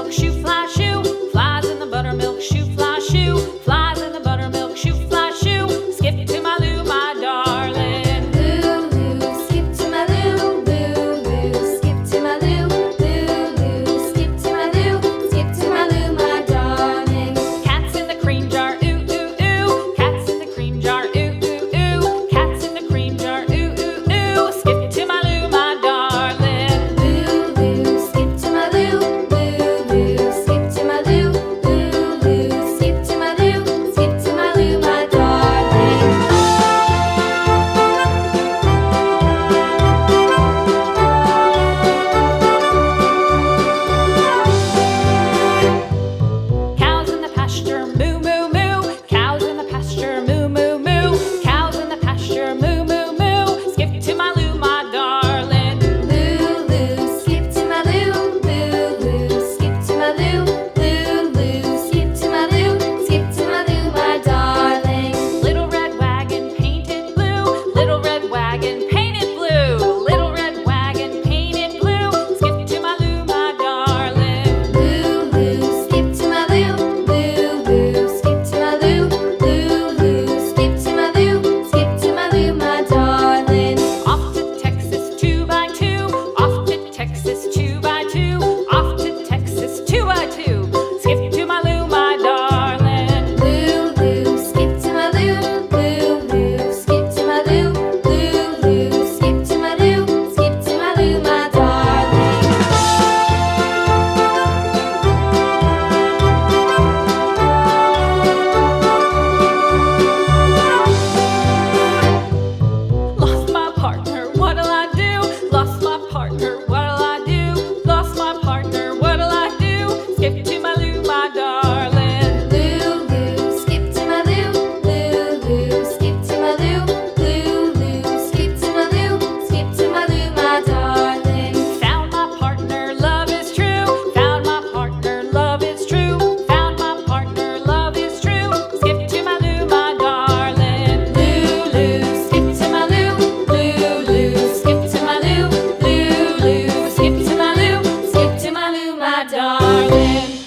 buttermilk shoe, fly shoe. Flies in the buttermilk shoe, fly shoe. Flies in the buttermilk shoe, fly shoe. Skip to my Lou, my darling. Lou, skip to my Lou, Lou, skip to my Lou, Lou, skip to my Lou, skip to my Lou, my darling. Cats in the cream jar, ooh, ooh, ooh. Cats in the cream jar, ooh, ooh, ooh. Cats in the cream jar, ooh, ooh, ooh. Skip to my Lou, my darling. Lou, skip to my Lou, Lou, skip to my Lou, Lou, skip to my Lou, skip to my Lou, my darling. Cows in the pasture, moo, moo, moo. Cows in the pasture, moo, moo, moo. Cows in the pasture, moo, moo, moo. Skip to my Lou, my darling. Lou, skip to my Lou, Lou, skip to my Lou, Lou, skip to my Lou, skip to my Lou, my darling. Little red wagon painted blue. Little red wagon painted blue. Little red wagon painted blue. Skip to my Lou, my darling. Lou, skip to my Lou, Lou, skip to my Lou, Lou, skip to my Lou, skip to my Lou, my darling. Off to Texas 2x2. Off to Texas 2x2. Off to Texas 2x2. Skip to my Lou, my darling. Lou, skip to my Lou, Lou, skip to my Lou, Lou, skip to my Lou, skip to my Lou, my darling. Lost my partner, what'll I do? Lost my partner, what'll I do? Lost my partner, what'll I do? Skip to my Lou, my darling. Lou, skip to my Lou, Lou, skip to my Lou, Lou, skip to my Lou, skip to my Lou, my darling. Found my partner, love is true. Found my partner, love is true. Found my partner, love is true. Skip to my Lou, my darling. Lou, skip to my Lou, Lou, skip to my Lou, Lou, skip to my Lou, skip to my Lou, my darling.